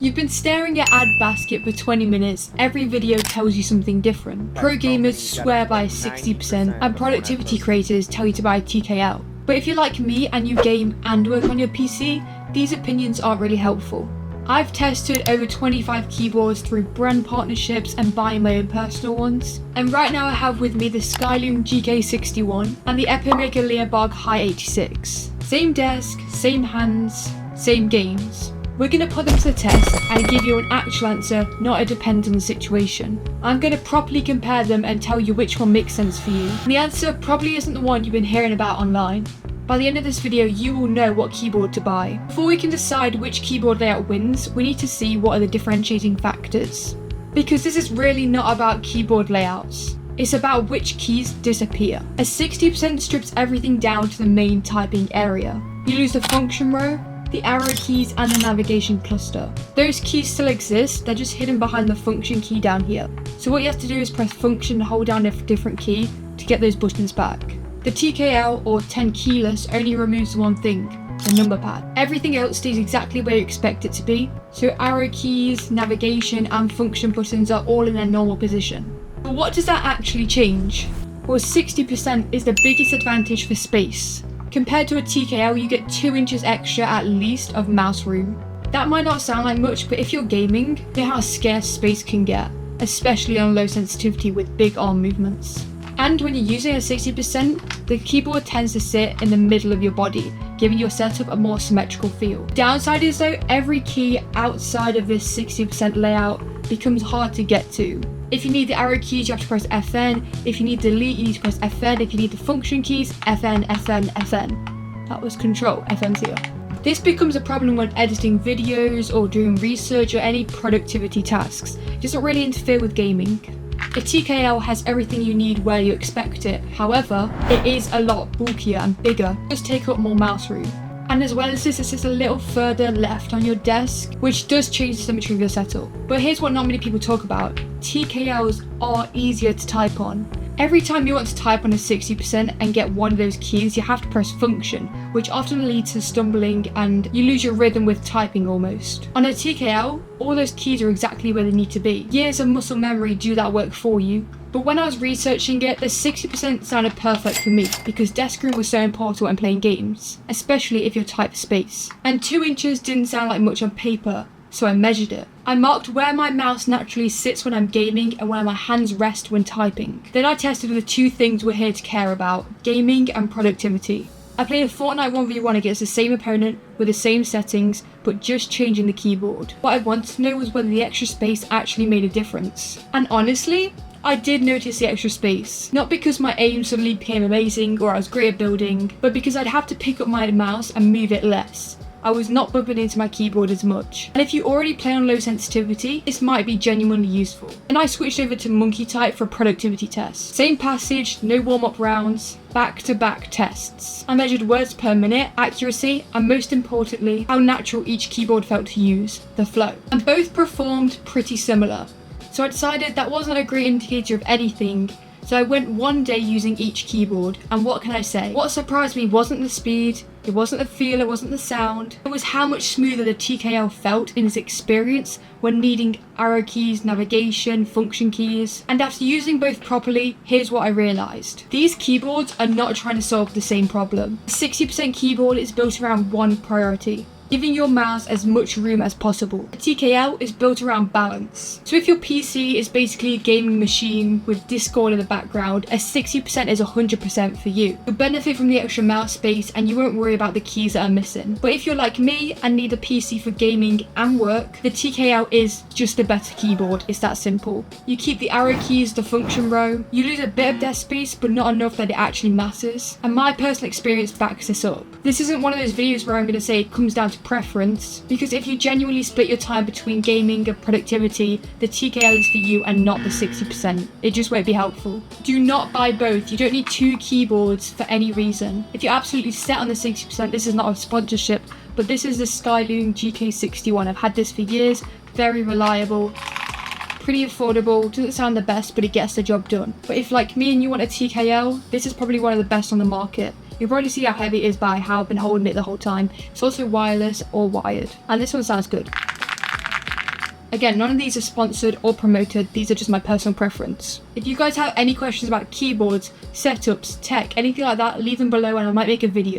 You've been staring at ad basket for 20 minutes, every video tells you something different. Pro gamers swear by 60% and productivity creators tell you to buy TKL. But if you're like me and you game and work on your PC, these opinions aren't really helpful. I've tested over 25 keyboards through brand partnerships and buying my own personal ones. And right now I have with me the Skyloong GK61 and the Epomaker X LEOBOG HI86. Same desk, same hands, same games. We're going to put them to the test and give you an actual answer, not a depends on the situation. I'm going to properly compare them and tell you which one makes sense for you. And the answer probably isn't the one you've been hearing about online. By the end of this video, you will know what keyboard to buy. Before we can decide which keyboard layout wins, we need to see what are the differentiating factors. Because this is really not about keyboard layouts. It's about which keys disappear. A 60% strips everything down to the main typing area. You lose the function row, the arrow keys and the navigation cluster. Those keys still exist, they're just hidden behind the function key down here. So what you have to do is press function and hold down a different key to get those buttons back. The TKL or 10 keyless only removes one thing, the number pad. Everything else stays exactly where you expect it to be. So arrow keys, navigation and function buttons are all in their normal position. But what does that actually change? Well, 60% is the biggest advantage for space. Compared to a TKL, you get 2 inches extra at least of mouse room. That might not sound like much, but if you're gaming, you know how scarce space can get, especially on low sensitivity with big arm movements. And when you're using a 60%, the keyboard tends to sit in the middle of your body, giving your setup a more symmetrical feel. Downside is though, every key outside of this 60% layout becomes hard to get to. If you need the arrow keys, you have to press FN. If you need delete, you need to press FN. If you need the function keys, FN, FN, FN. That was control, FN's here. This becomes a problem when editing videos or doing research or any productivity tasks. It doesn't really interfere with gaming. A TKL has everything you need where you expect it. However, it is a lot bulkier and bigger. It does take up more mouse room. And as well as this, it sits a little further left on your desk, which does change the symmetry of your setup. But here's what not many people talk about. TKLs are easier to type on. Every time you want to type on a 60% and get one of those keys, you have to press function, which often leads to stumbling and you lose your rhythm with typing almost. On a TKL, all those keys are exactly where they need to be. Years of muscle memory do that work for you. But when I was researching it, the 60% sounded perfect for me because desk room was so important when playing games, especially if you're tight for space. And 2 inches didn't sound like much on paper, so I measured it. I marked where my mouse naturally sits when I'm gaming and where my hands rest when typing. Then I tested the 2 things we're here to care about, gaming and productivity. I played a Fortnite 1v1 against the same opponent with the same settings, but just changing the keyboard. What I wanted to know was whether the extra space actually made a difference. And honestly, I did notice the extra space. Not because my aim suddenly became amazing or I was great at building, but because I'd have to pick up my mouse and move it less. I was not bumping into my keyboard as much. And if you already play on low sensitivity, this might be genuinely useful. And I switched over to monkey type for a productivity test. Same passage, no warm-up rounds, back-to-back tests. I measured words per minute, accuracy, and most importantly, how natural each keyboard felt to use, the flow. And both performed pretty similar. So I decided that wasn't a great indicator of anything, so I went one day using each keyboard, and what can I say? What surprised me wasn't the speed, it wasn't the feel, it wasn't the sound, it was how much smoother the TKL felt in its experience when needing arrow keys, navigation, function keys. And after using both properly, here's what I realised. These keyboards are not trying to solve the same problem. The 60% keyboard is built around one priority: giving your mouse as much room as possible. The TKL is built around balance. So if your PC is basically a gaming machine with Discord in the background, a 60% is 100% for you. You'll benefit from the extra mouse space and you won't worry about the keys that are missing. But if you're like me and need a PC for gaming and work, the TKL is just a better keyboard. It's that simple. You keep the arrow keys, the function row. You lose a bit of desk space, but not enough that it actually matters. And my personal experience backs this up. This isn't one of those videos where I'm going to say it comes down to preference, because if you genuinely split your time between gaming and productivity, the TKL is for you and not the 60%. It just won't be helpful. Do not buy both. You don't need 2 keyboards for any reason. If you're absolutely set on the 60%, this is not a sponsorship, but this is the Skyloong GK61. I've had this for years, very reliable, pretty affordable, doesn't sound the best, but it gets the job done. But if like me and you want a TKL, this is probably one of the best on the market. You'll probably see how heavy it is by how I've been holding it the whole time. It's also wireless or wired. And this one sounds good. Again, none of these are sponsored or promoted, these are just my personal preference. If you guys have any questions about keyboards, setups, tech, anything like that, leave them below and I might make a video.